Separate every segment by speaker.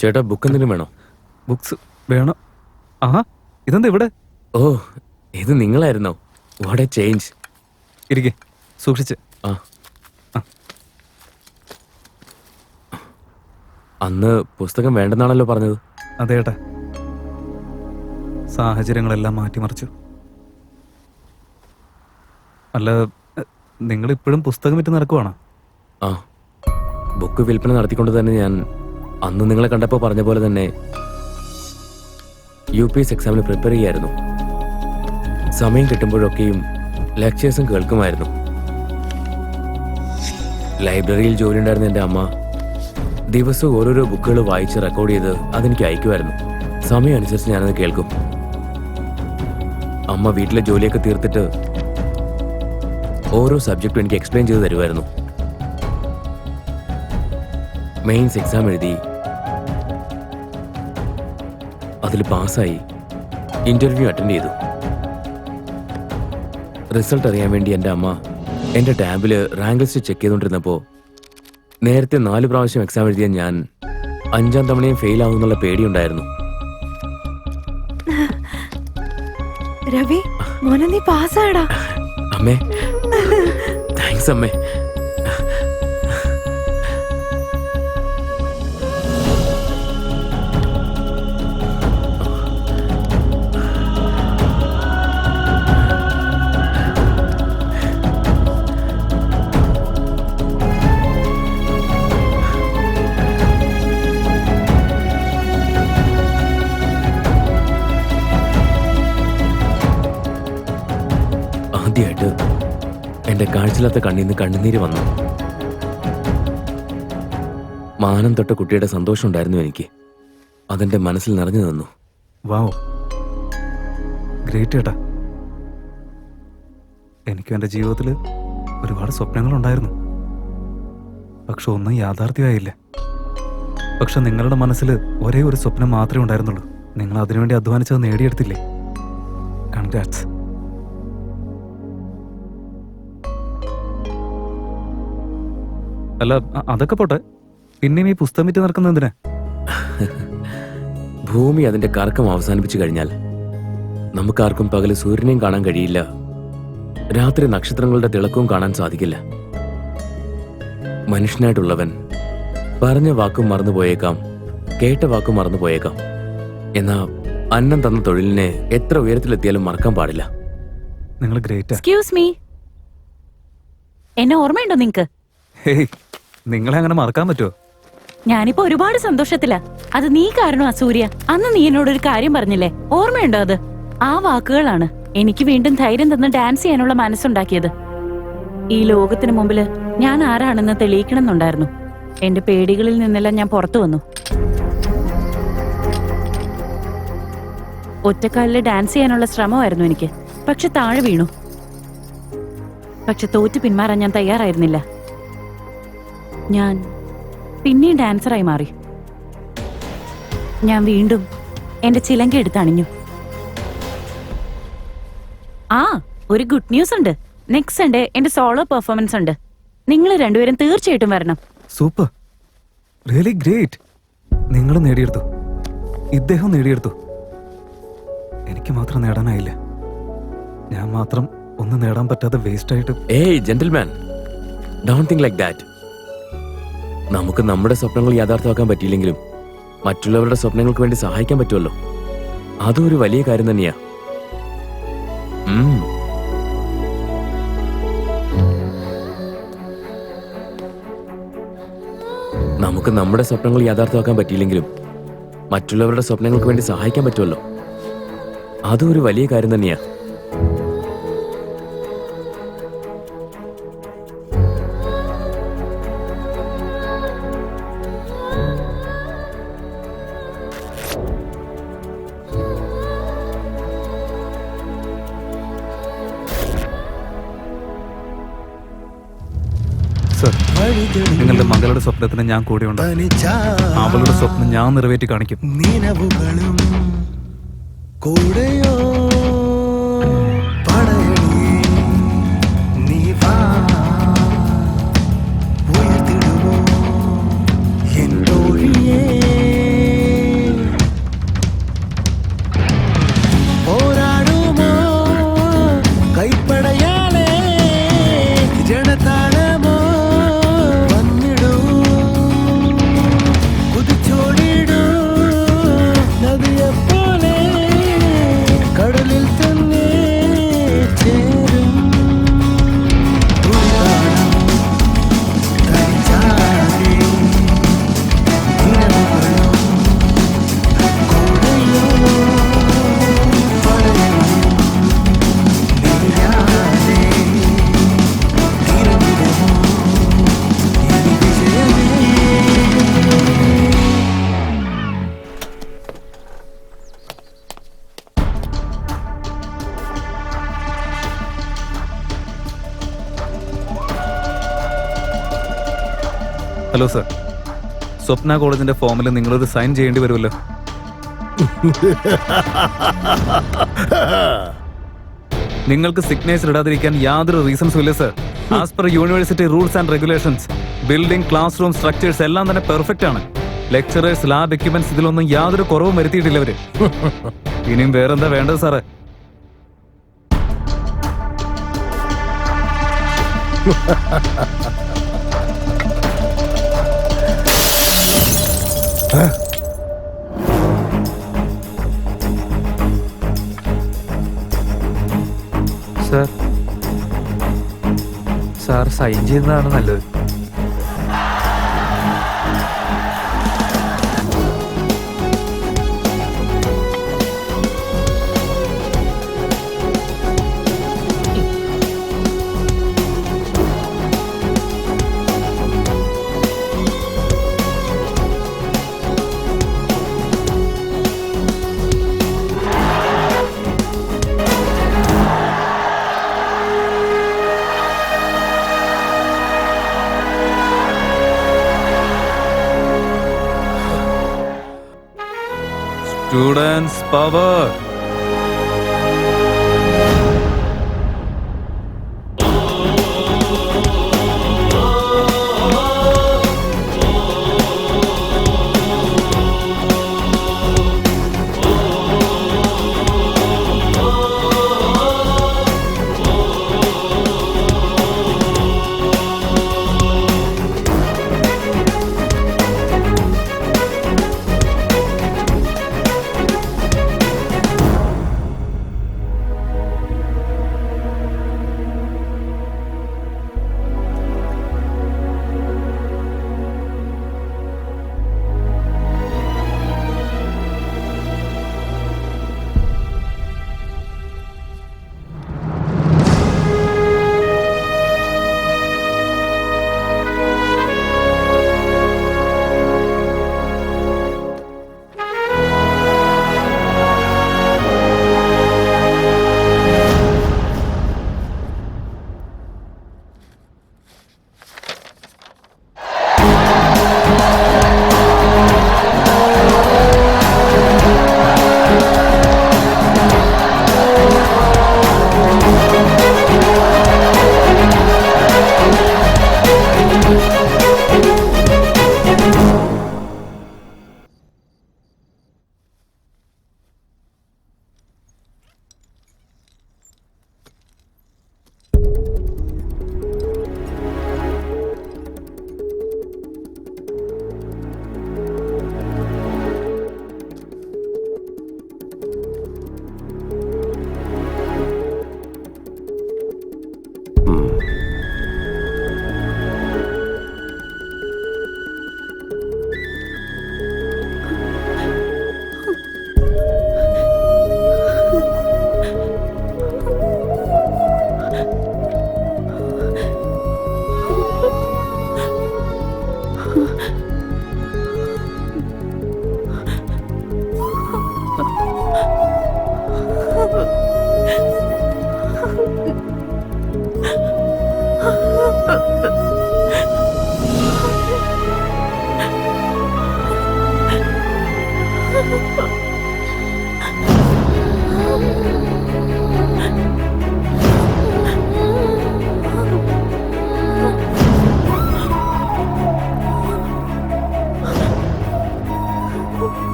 Speaker 1: ചേട്ടാ ബുക്ക് എന്തെങ്കിലും വേണോ?
Speaker 2: ബുക്സ് വേണം. ആഹാ, ഇതെന്താ ഇവിടെ?
Speaker 1: ഓ, ഇത് നിങ്ങളായിരുന്നോ? What A change.
Speaker 2: ഇരിക്കെ, സൂക്ഷിച്ച്.
Speaker 1: ആ, അന്ന് പുസ്തകം വേണ്ടെന്നാണല്ലോ പറഞ്ഞത്.
Speaker 2: അതേട്ടാ, സാഹചര്യങ്ങളെല്ലാം മാറ്റിമറിച്ചു. അല്ല, നിങ്ങളിപ്പോഴും പുസ്തകം വിറ്റ് നടക്കുവാണോ?
Speaker 1: ആ, ബുക്ക് വിൽപ്പന നടത്തിക്കൊണ്ട് തന്നെ ഞാൻ അന്ന് നിങ്ങളെ കണ്ടപ്പോൾ പറഞ്ഞ പോലെ തന്നെ UPS എക്സാമിന് പ്രിപ്പയർ ചെയ്യായിരുന്നു. സമയം കിട്ടുമ്പോഴൊക്കെയും ലെക്ചേഴ്സും കേൾക്കുമായിരുന്നു. ലൈബ്രറിയിൽ ജോലി ഉണ്ടായിരുന്ന എൻ്റെ അമ്മ ദിവസവും ഓരോരോ ബുക്കുകൾ വായിച്ച് റെക്കോർഡ് ചെയ്ത് അതെനിക്ക് അയക്കുമായിരുന്നു. സമയം അനുസരിച്ച് ഞാനത് കേൾക്കും. അമ്മ വീട്ടിലെ ജോലിയൊക്കെ തീർത്തിട്ട് ഓരോ സബ്ജക്റ്റും എനിക്ക് എക്സ്പ്ലെയിൻ ചെയ്ത് തരുമായിരുന്നു. മെയിൻസ് എക്സാം എഴുതി അതിൽ പാസ്സായി ഇന്റർവ്യൂ അറ്റൻഡ് ചെയ്തു. റിസൾട്ട് അറിയാൻ വേണ്ടി എൻ്റെ അമ്മ എൻ്റെ ടാബിൽ റാങ്ക് ലിസ്റ്റ് ചെക്ക് ചെയ്തുകൊണ്ടിരുന്നപ്പോൾ നേരത്തെ 4 പ്രാവശ്യം എക്സാം എഴുതിയ ഞാൻ 5ാം തവണയും ഫെയിൽ ആവുന്നുള്ള പേടിയുണ്ടായിരുന്നു.
Speaker 3: രവി, മോനെ നീ പാസ്സാടാ.
Speaker 1: അമ്മേ, താങ്ക്സ് അമ്മേ. ആദ്യമായിട്ട് എൻ്റെ കാഴ്ചയില്ലാത്ത കണ്ണീന്ന് കണ്ണുനീര് വന്നു. മാനം തൊട്ട കുട്ടിയുടെ സന്തോഷം ഉണ്ടായിരുന്നു എനിക്ക്. അതെൻ്റെ മനസ്സിൽ നിറഞ്ഞു നിന്നു.
Speaker 2: വാവ്, ഗ്രേറ്റ് ഏട്ടാ. എനിക്കും എൻ്റെ ജീവിതത്തിൽ ഒരുപാട് സ്വപ്നങ്ങളുണ്ടായിരുന്നു. പക്ഷെ ഒന്നും യാഥാർത്ഥ്യമായില്ല. പക്ഷെ നിങ്ങളുടെ മനസ്സിൽ ഒരേ ഒരു സ്വപ്നം മാത്രമേ ഉണ്ടായിരുന്നുള്ളൂ. നിങ്ങൾ അതിനുവേണ്ടി അധ്വാനിച്ചത് നേടിയെടുത്തില്ലേ? കൺഗ്രാറ്റ്സ്. അല്ല, അതൊക്കെ പോട്ടെ, പിന്നെയും ഈ പുസ്തകം വിറ്റ് നടക്കുന്നത് എന്തിനാ?
Speaker 1: ഭൂമി അതിന്റെ കറക്കം അവസാനിപ്പിച്ചു കഴിഞ്ഞാൽ നമുക്കാർക്കും പകല് സൂര്യനെയും കാണാൻ കഴിയില്ല, രാത്രി നക്ഷത്രങ്ങളുടെ തിളക്കവും കാണാൻ സാധിക്കില്ല. മനുഷ്യനായിട്ടുള്ളവൻ പറഞ്ഞ വാക്കും മറന്നുപോയേക്കാം, കേട്ട വാക്കും മറന്നുപോയേക്കാം. എന്നാ അന്നം തന്ന തൊഴിലിനെ എത്ര ഉയരത്തിലെത്തിയാലും മറക്കാൻ പാടില്ല.
Speaker 2: നിങ്ങൾ ഗ്രേറ്റാ.
Speaker 4: എക്സ്ക്യൂസ് മീ, എന്നെ ഓർമ്മയുണ്ടോ നിങ്ങക്ക്?
Speaker 2: ഹേയ്, നിങ്ങളെ അങ്ങനെ മറക്കാൻ പറ്റുമോ?
Speaker 4: ഞാനിപ്പോ ഒരുപാട് സന്തോഷത്തിലാ. അത് നീ കാരണം സൂര്യ. അന്ന് നീ എന്നോടൊരു കാര്യം പറഞ്ഞില്ലേ, ഓർമ്മയുണ്ടോ അത്? ആ വാക്കുകളാണ് എനിക്ക് വീണ്ടും ധൈര്യം തന്ന് ഡാൻസ് ചെയ്യാനുള്ള മനസ്സുണ്ടാക്കിയത്. ഈ ലോകത്തിന് മുമ്പില് ഞാൻ ആരാണെന്ന് തെളിയിക്കണമെന്നുണ്ടായിരുന്നു. എന്റെ പേടികളിൽ നിന്നെല്ലാം ഞാൻ പുറത്തു വന്നു. ഒറ്റക്കാലില് ഡാൻസ് ചെയ്യാനുള്ള ശ്രമമായിരുന്നു എനിക്ക്. പക്ഷെ താഴെ വീണു. പക്ഷെ തോറ്റു പിന്മാറാൻ ഞാൻ തയ്യാറായിരുന്നില്ല. ഞാൻ പിന്നെയും ഡാൻസറായി മാറി. ഞാൻ വീണ്ടും എന്റെ ചിലങ്ക എടുത്തണിഞ്ഞു. ആ, ഒരു ഗുഡ് ന്യൂസ് ഉണ്ട്. നെക്സ്റ്റ് സൺഡേ എന്റെ സോളോ പെർഫോമൻസ് ഉണ്ട്. നിങ്ങൾ രണ്ടുപേരും തീർച്ചയായിട്ടും വരണം.
Speaker 2: Super, really great. നിങ്ങൾ നേടിയെടുത്തു, ഇദ്ദേഹം നേടിയെടുത്തു. എനിക്ക് മാത്രം നേടാനായില്ല. ഞാൻ മാത്രം ഒന്നും നേടാൻ പറ്റാതെ വേസ്റ്റ് ആയിട്ട്.
Speaker 1: ഏയ് gentleman, don't think like that. നമുക്ക് നമ്മുടെ സ്വപ്നങ്ങൾ യാഥാർത്ഥ്യമാക്കാൻ പറ്റിയില്ലെങ്കിലും മറ്റുള്ളവരുടെ സ്വപ്നങ്ങൾക്ക് വേണ്ടി സഹായിക്കാൻ പറ്റുമല്ലോ. അതും ഒരു വലിയ കാര്യം തന്നെയാ. നമുക്ക് നമ്മുടെ സ്വപ്നങ്ങൾ യാഥാർത്ഥ്യമാക്കാൻ പറ്റിയില്ലെങ്കിലും മറ്റുള്ളവരുടെ സ്വപ്നങ്ങൾക്ക് വേണ്ടി സഹായിക്കാൻ പറ്റുമല്ലോ. അതും ഒരു വലിയ കാര്യം തന്നെയാ.
Speaker 2: സർ, നിങ്ങളുടെ മകളുടെ സ്വപ്നത്തിന് ഞാൻ കൂടെയുണ്ട്. അവളുടെ സ്വപ്നം ഞാൻ നിറവേറ്റി കാണിക്കും.
Speaker 5: കൂടെയോ ഉയർത്തിടുമോ എൻ തോഴിയേ.
Speaker 2: ഹലോ സർ, സ്വപ്ന കോളേജിന്റെ ഫോമിൽ നിങ്ങളൊരു സൈൻ ചെയ്യേണ്ടി വരുമല്ലോ. നിങ്ങൾക്ക് സിഗ്നേച്ചർ ഇടാതിരിക്കാൻ യാതൊരു റീസൺസും ഇല്ല sir. As per university rules and regulations building, class room structures എല്ലാം തന്നെ പെർഫെക്റ്റ് ആണ്. ലെക്ചറേഴ്സ്, ലാബ് എക്യുപ്മെന്റ്സ്, ഇതിലൊന്നും യാതൊരു കുറവും വരുത്തിയിട്ടില്ല അവര്. ഇനിയും വേറെന്താ വേണ്ടത് സാറേ?
Speaker 5: സാർ സൈൻ ചെയ്യുന്നതാണ് നല്ലത്.
Speaker 2: Students power.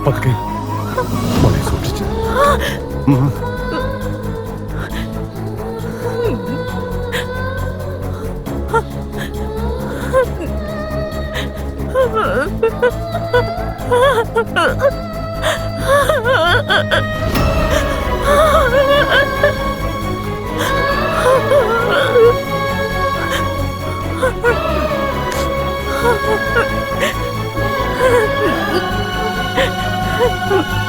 Speaker 6: പതുക്കെ മോനെ സൂക്ഷിച്ച്.
Speaker 3: Ha ha ha!